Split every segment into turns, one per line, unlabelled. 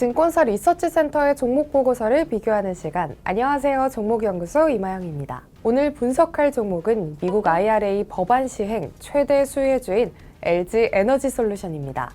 증권사 리서치센터의 종목 보고서를 비교하는 시간. 안녕하세요. 종목연구소 이마영입니다. 오늘 분석할 종목은 미국 IRA 법안 시행 최대 수혜주인 LG 에너지솔루션입니다.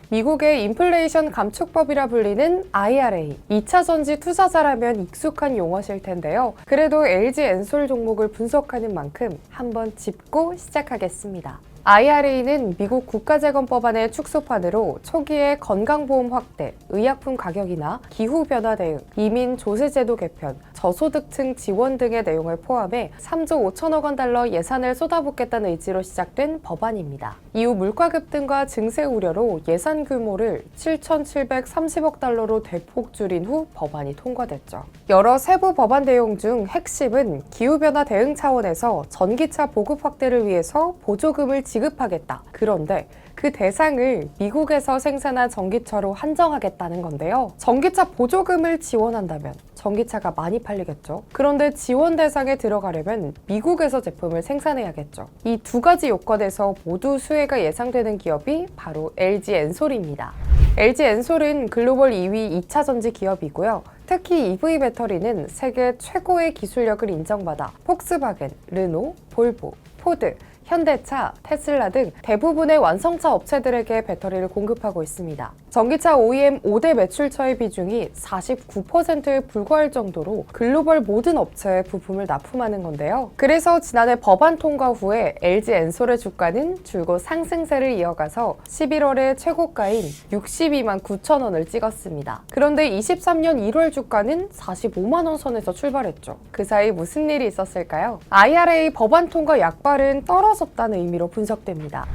미국의 인플레이션 감축법이라 불리는 IRA, 2차 전지 투자자라면 익숙한 용어실 텐데요. 그래도 LG 엔솔 종목을 분석하는 만큼 한번 짚고 시작하겠습니다. IRA는 미국 국가재건법안의 축소판으로 초기에 건강보험 확대, 의약품 가격이나 기후변화 대응, 이민 조세제도 개편, 저소득층 지원 등의 내용을 포함해 3조 5천억 원 달러 예산을 쏟아붓겠다는 의지로 시작된 법안입니다. 이후 물가 급등과 증세 우려로 예산 규모를 7,730억 달러로 대폭 줄인 후 법안이 통과됐죠. 여러 세부 법안 내용 중 핵심은 기후변화 대응 차원에서 전기차 보급 확대를 위해서 보조금을 지급하겠다. 그런데 그 대상을 미국에서 생산한 전기차로 한정하겠다는 건데요. 전기차 보조금을 지원한다면 전기차가 많이 팔리겠죠. 그런데 지원 대상에 들어가려면 미국에서 제품을 생산해야겠죠. 이 두 가지 요건에서 모두 수혜가 예상되는 기업이 바로 LG 엔솔입니다. LG 엔솔은 글로벌 2위 2차 전지 기업이고요. 특히 EV 배터리는 세계 최고의 기술력을 인정받아 폭스바겐, 르노, 볼보, 포드, 현대차, 테슬라 등 대부분의 완성차 업체들에게 배터리를 공급하고 있습니다. 전기차 OEM 5대 매출처의 비중이 49%에 불과할 정도로 글로벌 모든 업체에 부품을 납품하는 건데요. 그래서 지난해 법안 통과 후에 LG 엔솔의 주가는 줄곧 상승세를 이어가서 11월에 최고가인 62만 9천 원을 찍었습니다. 그런데 23년 1월 주가는 45만 원 선에서 출발했죠. 그 사이 무슨 일이 있었을까요? IRA 법안 통과 약발은 떨어졌다는 의미로 분석됩니다.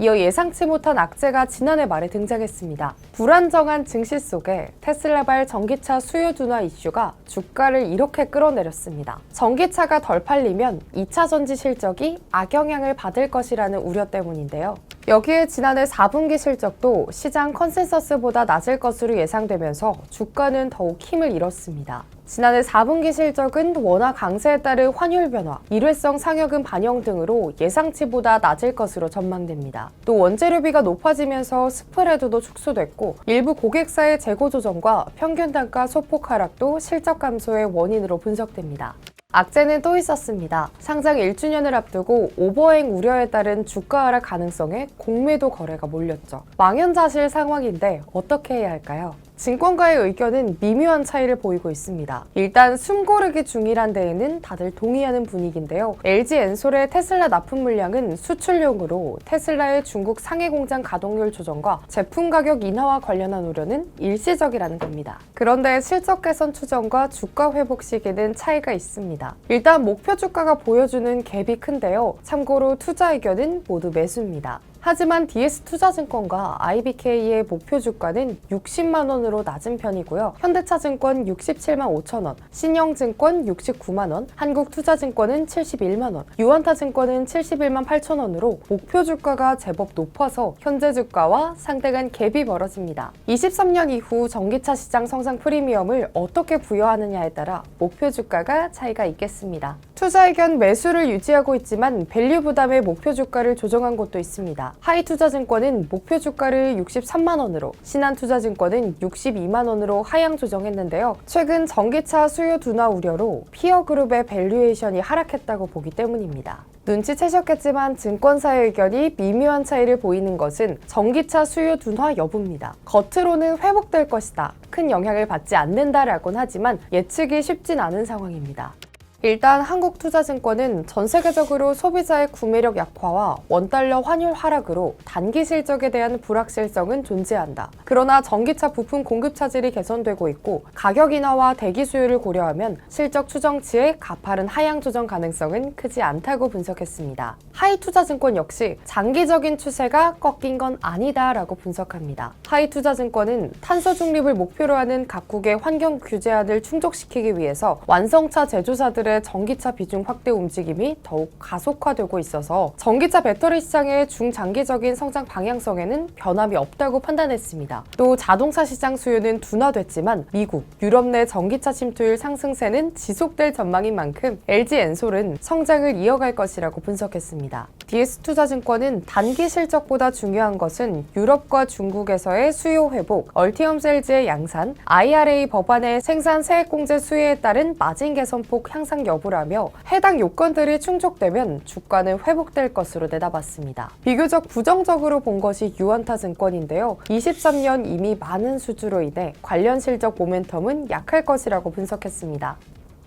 이어 예상치 못한 악재가 지난해 말에 등장했습니다. 불안정한 증시 속에 테슬라발 전기차 수요 둔화 이슈가 주가를 이렇게 끌어내렸습니다. 전기차가 덜 팔리면 2차 전지 실적이 악영향을 받을 것이라는 우려 때문인데요. 여기에 지난해 4분기 실적도 시장 컨센서스보다 낮을 것으로 예상되면서 주가는 더욱 힘을 잃었습니다. 지난해 4분기 실적은 원화 강세에 따른 환율 변화, 일회성 상여금 반영 등으로 예상치보다 낮을 것으로 전망됩니다. 또 원재료비가 높아지면서 스프레드도 축소됐고 일부 고객사의 재고 조정과 평균 단가 소폭 하락도 실적 감소의 원인으로 분석됩니다. 악재는 또 있었습니다. 상장 1주년을 앞두고 오버행 우려에 따른 주가 하락 가능성에 공매도 거래가 몰렸죠. 망연자실 상황인데 어떻게 해야 할까요? 증권가의 의견은 미묘한 차이를 보이고 있습니다. 일단 숨고르기 중이란 데에는 다들 동의하는 분위기인데요. LG 엔솔의 테슬라 납품 물량은 수출용으로 테슬라의 중국 상해 공장 가동률 조정과 제품 가격 인하와 관련한 우려는 일시적이라는 겁니다. 그런데 실적 개선 추정과 주가 회복 시기는 차이가 있습니다. 일단 목표 주가가 보여주는 갭이 큰데요. 참고로 투자 의견은 모두 매수입니다. 하지만 DS투자증권과 IBK의 목표 주가는 60만 원으로 낮은 편이고요. 현대차증권 67만 5천 원, 신영증권 69만 원, 한국투자증권은 71만 원, 유한타증권은 71만 8천 원으로 목표 주가가 제법 높아서 현재 주가와 상당한 갭이 벌어집니다. 23년 이후 전기차 시장 성장 프리미엄을 어떻게 부여하느냐에 따라 목표 주가가 차이가 있겠습니다. 투자 의견 매수를 유지하고 있지만 밸류 부담의 목표 주가를 조정한 곳도 있습니다. 하이투자증권은 목표 주가를 63만 원으로, 신한투자증권은 62만 원으로 하향 조정했는데요. 최근 전기차 수요 둔화 우려로 피어그룹의 밸류에이션이 하락했다고 보기 때문입니다. 눈치채셨겠지만 증권사의 의견이 미묘한 차이를 보이는 것은 전기차 수요 둔화 여부입니다. 겉으로는 회복될 것이다, 큰 영향을 받지 않는다라고는 하지만 예측이 쉽진 않은 상황입니다. 일단 한국투자증권은 전 세계적으로 소비자의 구매력 약화와 원달러 환율 하락으로 단기 실적에 대한 불확실성은 존재한다. 그러나 전기차 부품 공급 차질이 개선되고 있고 가격 인하와 대기 수요를 고려하면 실적 추정치의 가파른 하향 조정 가능성은 크지 않다고 분석했습니다. 하이투자증권 역시 장기적인 추세가 꺾인 건 아니다라고 분석합니다. 하이투자증권은 탄소 중립을 목표로 하는 각국의 환경 규제안을 충족시키기 위해서 완성차 제조사들의 자동차들의 전기차 비중 확대 움직임이 더욱 가속화되고 있어서 전기차 배터리 시장의 중장기적인 성장 방향성에는 변함이 없다고 판단했습니다. 또 자동차 시장 수요는 둔화됐지만 미국, 유럽 내 전기차 침투율 상승세는 지속될 전망인 만큼 LG 엔솔은 성장을 이어갈 것이라고 분석했습니다. DS투자증권은 단기 실적보다 중요한 것은 유럽과 중국에서의 수요 회복, 얼티엄셀즈의 양산, IRA 법안의 생산 세액공제 수혜에 따른 마진 개선폭 향상 여부라며 해당 요건들이 충족되면 주가는 회복될 것으로 내다봤습니다. 비교적 부정적으로 본 것이 유원타증권인데요. 23년 이미 많은 수주로 인해 관련 실적 모멘텀은 약할 것이라고 분석했습니다.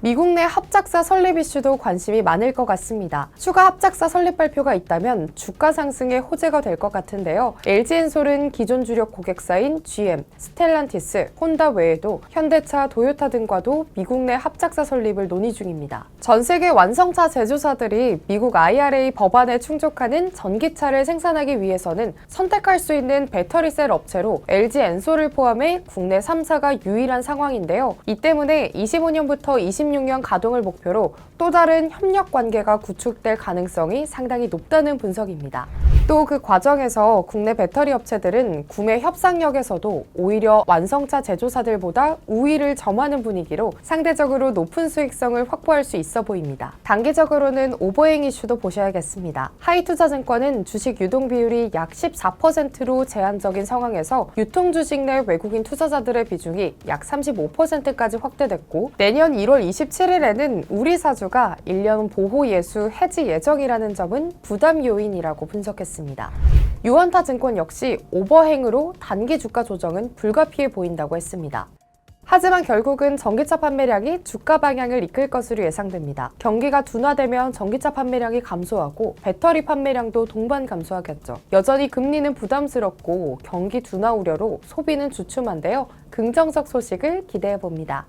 미국 내 합작사 설립 이슈도 관심이 많을 것 같습니다. 추가 합작사 설립 발표가 있다면 주가 상승의 호재가 될 것 같은데요. LG엔솔은 기존 주력 고객사인 GM, 스텔란티스, 혼다 외에도 현대차, 도요타 등과도 미국 내 합작사 설립을 논의 중입니다. 전 세계 완성차 제조사들이 미국 IRA 법안에 충족하는 전기차를 생산하기 위해서는 선택할 수 있는 배터리셀 업체로 LG엔솔을 포함해 국내 3사가 유일한 상황인데요. 이 때문에 25년부터 26년 가동을 목표로 또 다른 협력 관계가 구축될 가능성이 상당히 높다는 분석입니다. 또 그 과정에서 국내 배터리 업체들은 구매 협상력에서도 오히려 완성차 제조사들보다 우위를 점하는 분위기로 상대적으로 높은 수익성을 확보할 수 있어 보입니다. 단기적으로는 오버행 이슈도 보셔야겠습니다. 하이투자증권은 주식 유동 비율이 약 14%로 제한적인 상황에서 유통주식 내 외국인 투자자들의 비중이 약 35%까지 확대됐고 내년 1월 27일에는 우리 사주가 1년 보호 예수 해지 예정이라는 점은 부담 요인이라고 분석했습니다. 유원타증권 역시 오버행으로 단기 주가 조정은 불가피해 보인다고 했습니다. 하지만 결국은 전기차 판매량이 주가 방향을 이끌 것으로 예상됩니다. 경기가 둔화되면 전기차 판매량이 감소하고 배터리 판매량도 동반 감소하겠죠. 여전히 금리는 부담스럽고 경기 둔화 우려로 소비는 주춤한데요. 긍정적 소식을 기대해 봅니다.